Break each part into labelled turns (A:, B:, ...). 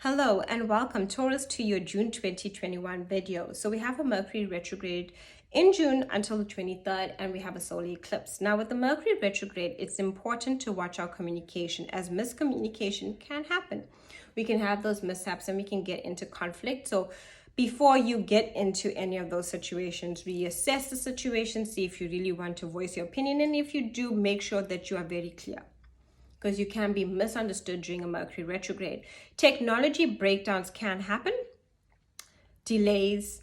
A: Hello and welcome Taurus to your June 2021 video. So we have a Mercury retrograde in June until the 23rd, and we have a solar eclipse. Now with the Mercury retrograde, it's important to watch our communication, as miscommunication can happen. We can have those mishaps and we can get into conflict. So before you get into any of those situations, reassess the situation, see if you really want to voice your opinion, and if you do, make sure that you are very clear, because you can be misunderstood during a Mercury retrograde. Technology breakdowns can happen, delays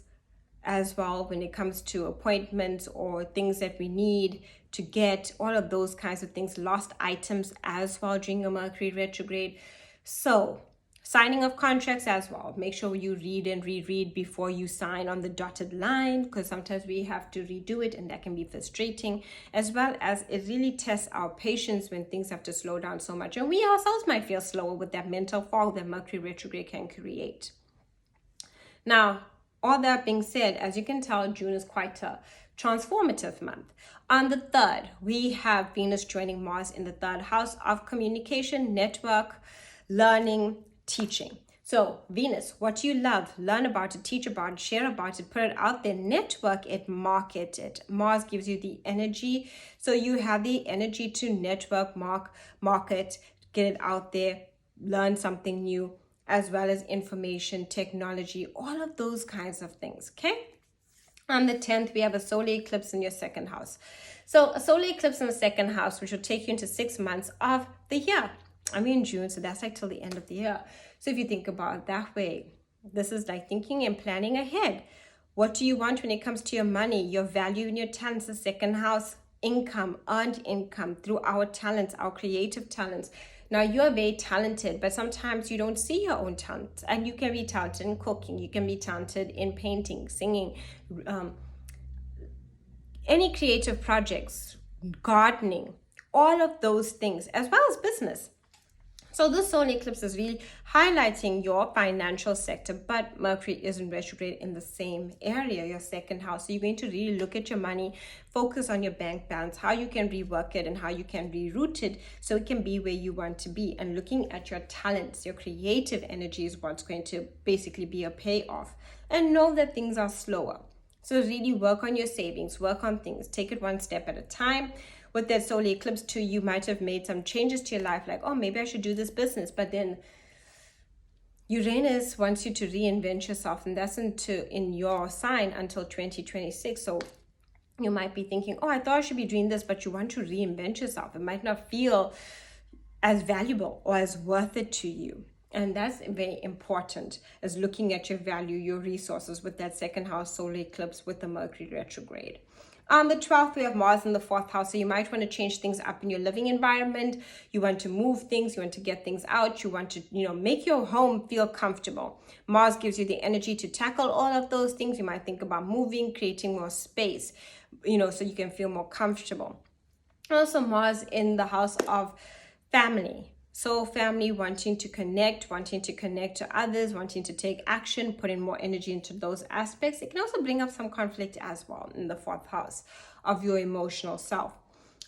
A: as well when it comes to appointments or things that we need to get, all of those kinds of things, lost items as well during a Mercury retrograde. So signing of contracts as well. Make sure you read and reread before you sign on the dotted line, because sometimes we have to redo it and that can be frustrating, as well as it really tests our patience when things have to slow down so much. And we ourselves might feel slower with that mental fog that Mercury retrograde can create. Now, all that being said, as you can tell, June is quite a transformative month. On the 3rd, we have Venus joining Mars in the 3rd house of communication, network, learning, teaching. So Venus, what you love, learn about it, teach about it, share about it, put it out there, network it, market it. Mars gives you the energy. So you have the energy to network, market, get it out there, learn something new, as well as information, technology, all of those kinds of things, okay? On the 10th, we have a solar eclipse in your 2nd house. So a solar eclipse in the 2nd house, which will take you into 6 months of the year. I'm in June, so that's like till the end of the year. So if you think about it that way, this is like thinking and planning ahead. What do you want when it comes to your money, your value and your talents? The 2nd house, income, earned income through our talents, our creative talents. Now you are very talented, but sometimes you don't see your own talent. And you can be talented in cooking, you can be talented in painting, singing, any creative projects, gardening, all of those things, as well as business. So this solar eclipse is really highlighting your financial sector, but Mercury is in retrograde in the same area, your 2nd house. So you're going to really look at your money, focus on your bank balance, how you can rework it and how you can reroute it so it can be where you want to be. And looking at your talents, your creative energy is what's going to basically be a payoff. And know that things are slower. So really work on your savings, work on things, take it one step at a time. With that solar eclipse too, you might have made some changes to your life, like, oh, maybe I should do this business. But then Uranus wants you to reinvent yourself, and that's in your sign until 2026. So you might be thinking, oh, I thought I should be doing this, but you want to reinvent yourself. It might not feel as valuable or as worth it to you. And that's very important, as looking at your value, your resources with that 2nd house solar eclipse with the Mercury retrograde. On the 12th, we have Mars in the 4th house. So you might want to change things up in your living environment. You want to move things. You want to get things out. You want to, make your home feel comfortable. Mars gives you the energy to tackle all of those things. You might think about moving, creating more space, so you can feel more comfortable. Also, Mars in the house of family. So family, wanting to connect to others, wanting to take action, putting more energy into those aspects. It can also bring up some conflict as well in the 4th house of your emotional self.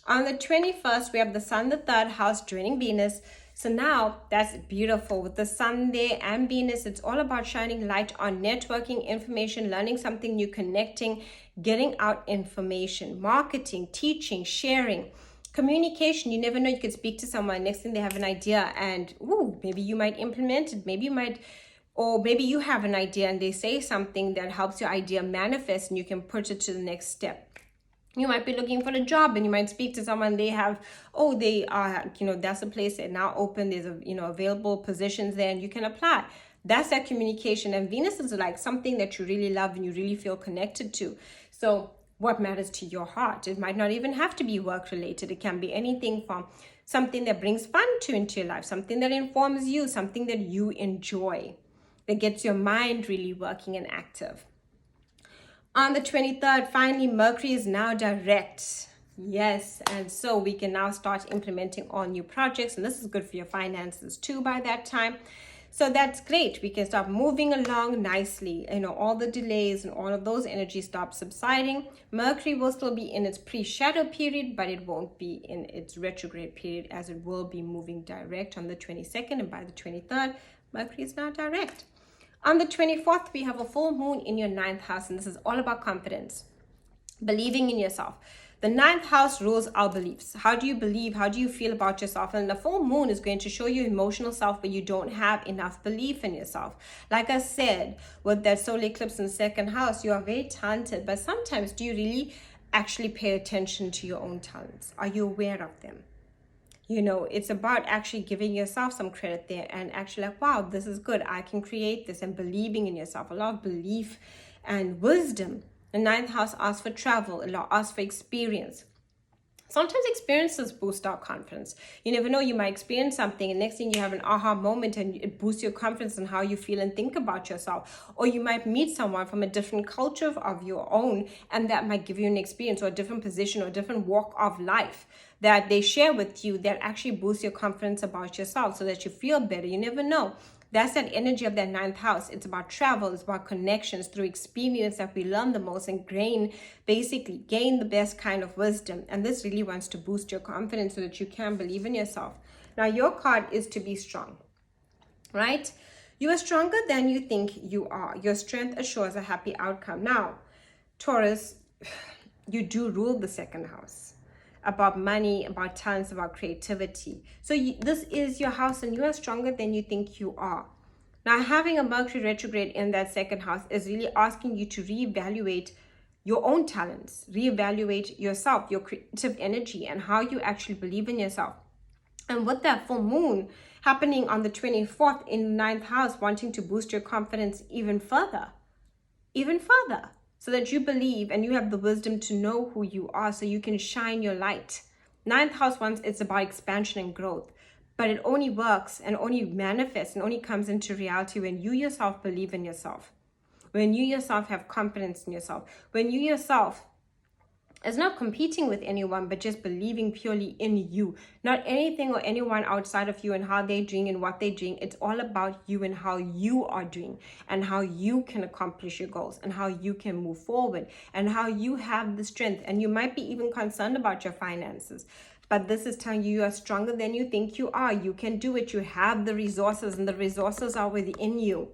A: On the 21st, we have the Sun, the 3rd house, joining Venus. So now that's beautiful with the Sun there and Venus. It's all about shining light on networking, information, learning something new, connecting, getting out information, marketing, teaching, sharing. Communication, you never know, you could speak to someone, next thing they have an idea, and maybe you might implement it, maybe you have an idea and they say something that helps your idea manifest and you can put it to the next step. You might be looking for a job and you might speak to someone, they are, that's a place that now open, there's available positions there and you can apply. That's that communication. And Venus is like something that you really love and you really feel connected to. So what matters to your heart? It might not even have to be work related. It can be anything from something that brings fun into your life, something that informs you, something that you enjoy, that gets your mind really working and active. On the 23rd, finally, Mercury is now direct. Yes, and so we can now start implementing all new projects, and this is good for your finances too by that time. So that's great. We can start moving along nicely. All the delays and all of those energies stop subsiding. Mercury will still be in its pre-shadow period, but it won't be in its retrograde period, as it will be moving direct on the 22nd, and by the 23rd, Mercury is now direct. On the 24th, we have a full moon in your 9th house, and this is all about confidence, believing in yourself. The 9th house rules our beliefs. How do you believe? How do you feel about yourself? And the full moon is going to show you emotional self, but you don't have enough belief in yourself. Like I said, with that solar eclipse in the 2nd house, you are very talented, but sometimes do you really actually pay attention to your own talents? Are you aware of them? It's about actually giving yourself some credit there and actually like, wow, this is good. I can create this, and believing in yourself. A lot of belief and wisdom. The 9th house asks for travel, asks for experience. Sometimes experiences boost our confidence. You never know, you might experience something and next thing you have an aha moment and it boosts your confidence in how you feel and think about yourself. Or you might meet someone from a different culture of your own, and that might give you an experience or a different position or a different walk of life that they share with you that actually boosts your confidence about yourself so that you feel better. You never know. That's that energy of that 9th house. It's about travel. It's about connections through experience that we learn the most and gain the best kind of wisdom. And this really wants to boost your confidence so that you can believe in yourself. Now, your card is to be strong, right? You are stronger than you think you are. Your strength assures a happy outcome. Now, Taurus, you do rule the 2nd house. About money, about talents, about creativity. So this is your house and you are stronger than you think you are. Now, having a Mercury retrograde in that 2nd house is really asking you to reevaluate your own talents, reevaluate yourself, your creative energy, and how you actually believe in yourself. And with that full moon happening on the 24th in the 9th house, wanting to boost your confidence even further. So that you believe and you have the wisdom to know who you are so you can shine your light. 9th house it's about expansion and growth, but it only works and only manifests and only comes into reality when you yourself believe in yourself, when you yourself have confidence in yourself, when you yourself is not competing with anyone, but just believing purely in you, not anything or anyone outside of you and how they're doing and what they're doing. It's all about you and how you are doing and how you can accomplish your goals and how you can move forward and how you have the strength. And you might be even concerned about your finances, but this is telling you are stronger than you think you are. You can do it. You have the resources, and the resources are within you.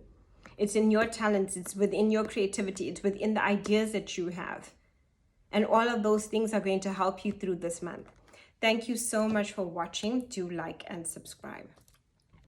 A: It's in your talents. It's within your creativity. It's within the ideas that you have. And all of those things are going to help you through this month. Thank you so much for watching. Do like and subscribe.